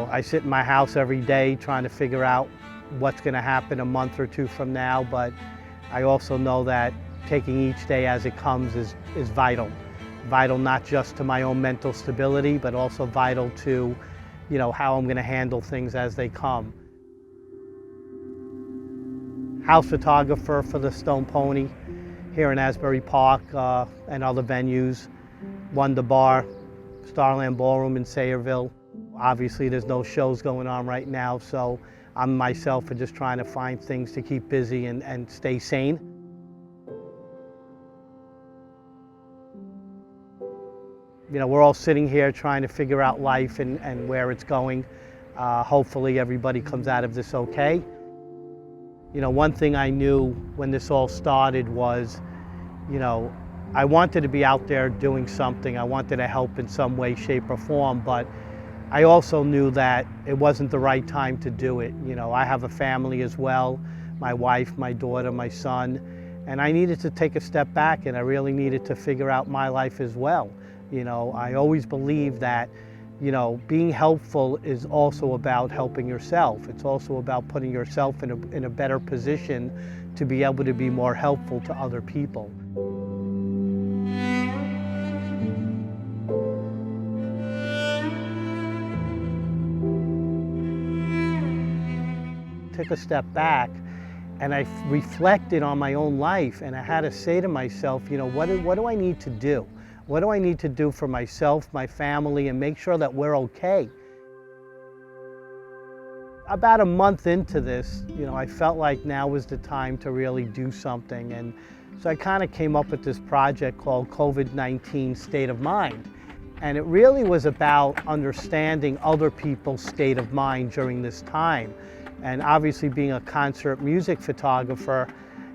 I sit in my house every day trying to figure out what's going to happen a month or two from now, but I also know that taking each day as it comes is vital. Vital not just to my own mental stability, but also vital to, how I'm going to handle things as they come. House photographer for the Stone Pony here in Asbury Park and other venues. Wonder Bar, Starland Ballroom in Sayreville. Obviously there's no shows going on right now, so I'm myself just trying to find things to keep busy and stay sane. We're all sitting here trying to figure out life and where it's going. Hopefully everybody comes out of this okay. One thing I knew when this all started was, I wanted to be out there doing something. I wanted to help in some way, shape, or form, but I also knew that it wasn't the right time to do it. I have a family as well, my wife, my daughter, my son, and I needed to take a step back, and I really needed to figure out my life as well. I always believe that, being helpful is also about helping yourself. It's also about putting yourself in a better position to be able to be more helpful to other people. Took a step back and I reflected on my own life, and I had to say to myself, what do I need to do? What do I need to do for myself, my family, and make sure that we're okay? About a month into this, I felt like now was the time to really do something. And so I kind of came up with this project called Covid-19 State of Mind. And it really was about understanding other people's state of mind during this time. And obviously being a concert music photographer,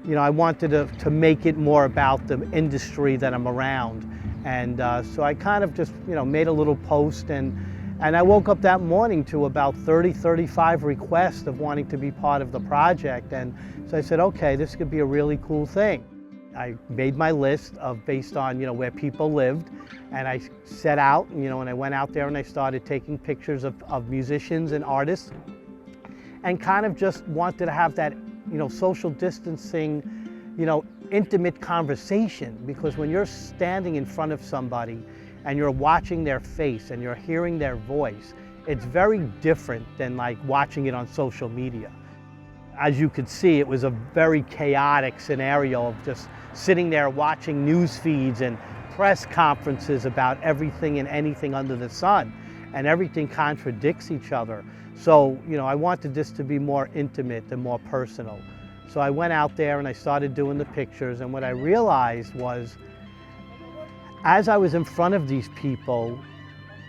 I wanted to make it more about the industry that I'm around. And so I kind of just, made a little post, and I woke up that morning to about 35 requests of wanting to be part of the project. And so I said, okay, this could be a really cool thing. I made my list based on, where people lived, and I set out, and I went out there and I started taking pictures of musicians and artists, and kind of just wanted to have that, social distancing, intimate conversation, because when you're standing in front of somebody and you're watching their face and you're hearing their voice, it's very different than like watching it on social media. As you could see, it was a very chaotic scenario of just sitting there watching news feeds and press conferences about everything and anything under the sun, and everything contradicts each other. So, I wanted this to be more intimate and more personal. So I went out there and I started doing the pictures, and what I realized was, as I was in front of these people,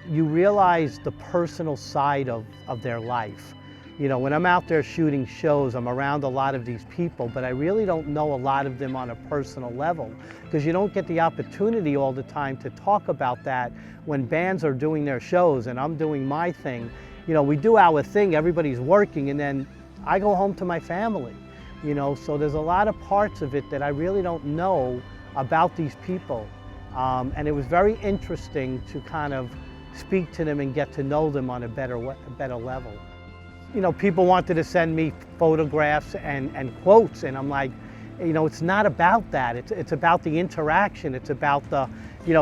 you realize the personal side of their life. When I'm out there shooting shows, I'm around a lot of these people, but I really don't know a lot of them on a personal level, because you don't get the opportunity all the time to talk about that when bands are doing their shows and I'm doing my thing. We do our thing, everybody's working, and then I go home to my family. So there's a lot of parts of it that I really don't know about these people. And it was very interesting to kind of speak to them and get to know them on a better level. People wanted to send me photographs and quotes, and I'm like, it's not about that. It's about the interaction. It's about the,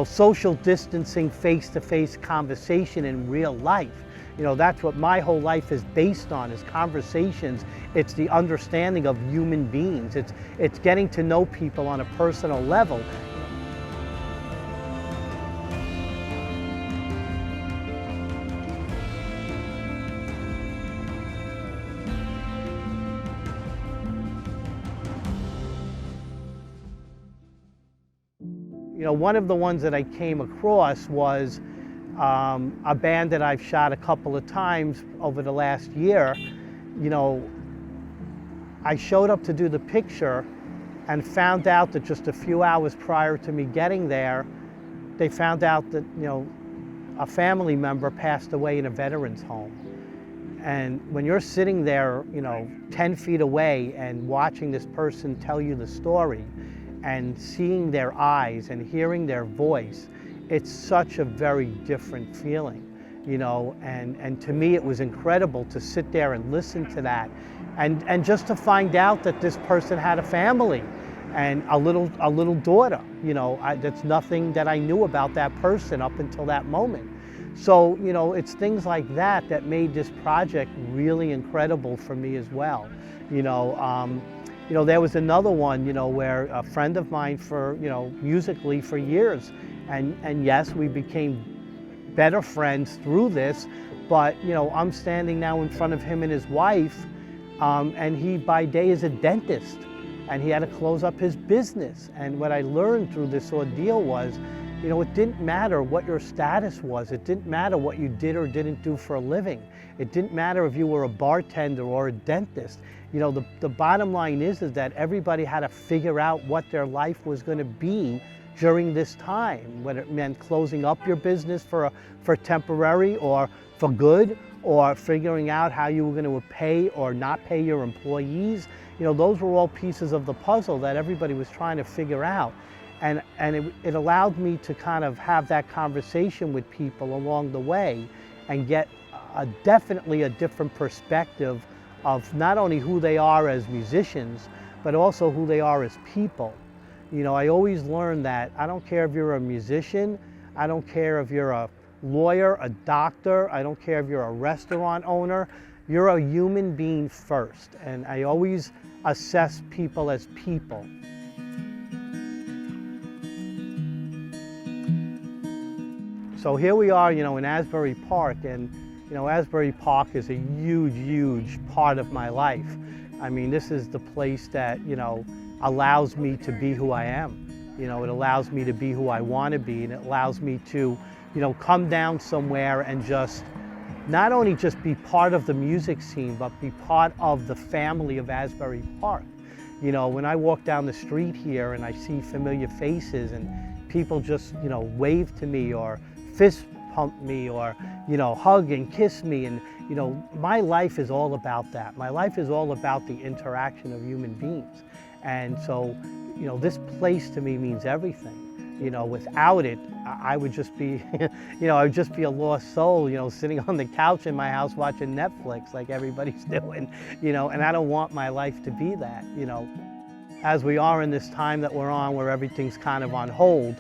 social distancing, face-to-face conversation in real life. That's what my whole life is based on, is conversations. It's the understanding of human beings. It's getting to know people on a personal level. One of the ones that I came across was a band that I've shot a couple of times over the last year. I showed up to do the picture and found out that just a few hours prior to me getting there, they found out that, a family member passed away in a veteran's home. And when you're sitting there, 10 feet away and watching this person tell you the story and seeing their eyes and hearing their voice, it's such a very different feeling. and to me it was incredible to sit there and listen to that, and just to find out that this person had a family and a little daughter. That's nothing that I knew about that person up until that moment. So it's things like that that made this project really incredible for me as well. There was another one, where a friend of mine for, musically for years, and yes, we became better friends through this, but I'm standing now in front of him and his wife, and he by day is a dentist, and he had to close up his business. And what I learned through this ordeal was, it didn't matter what your status was. It didn't matter what you did or didn't do for a living. It didn't matter if you were a bartender or a dentist. The bottom line is that everybody had to figure out what their life was going to be during this time, whether it meant closing up your business for temporary or for good, or figuring out how you were going to pay or not pay your employees. Those were all pieces of the puzzle that everybody was trying to figure out. And it allowed me to kind of have that conversation with people along the way and get definitely a different perspective of not only who they are as musicians, but also who they are as people. I always learned that I don't care if you're a musician, I don't care if you're a lawyer, a doctor, I don't care if you're a restaurant owner, you're a human being first. And I always assess people as people. So here we are, in Asbury Park, and Asbury Park is a huge, huge part of my life. I mean, this is the place that, allows me to be who I am. It allows me to be who I want to be, and it allows me to, come down somewhere and just not only just be part of the music scene, but be part of the family of Asbury Park. When I walk down the street here and I see familiar faces and people just, wave to me or fist pump me or, hug and kiss me. And, my life is all about that. My life is all about the interaction of human beings. And so, this place to me means everything. Without it, I would just be, I would just be a lost soul, sitting on the couch in my house watching Netflix like everybody's doing, and I don't want my life to be that, As we are in this time that we're on where everything's kind of on hold,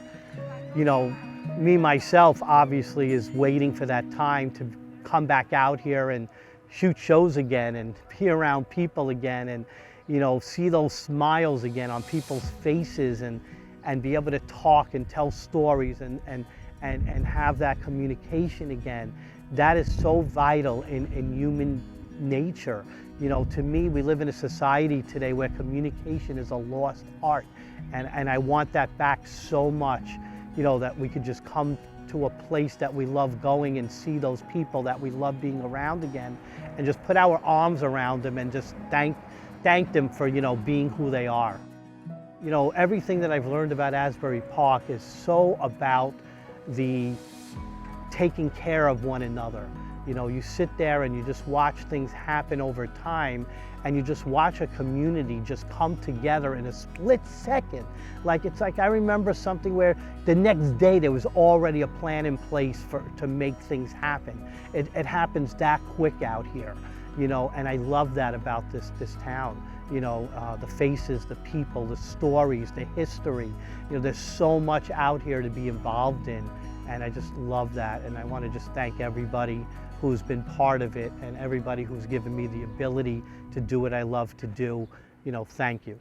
me, myself, obviously, is waiting for that time to come back out here and shoot shows again and be around people again and, see those smiles again on people's faces and be able to talk and tell stories and have that communication again. That is so vital in human nature. To me, we live in a society today where communication is a lost art. And I want that back so much, that we could just come to a place that we love going and see those people that we love being around again and just put our arms around them and just thank them for, being who they are. Everything that I've learned about Asbury Park is so about the taking care of one another. You sit there and you just watch things happen over time, and you just watch a community just come together in a split second. It's like I remember something where the next day there was already a plan in place to make things happen. It happens that quick out here, and I love that about this town. The faces, the people, the stories, the history. There's so much out here to be involved in, and I just love that. And I want to just thank everybody who's been part of it and everybody who's given me the ability to do what I love to do. Thank you.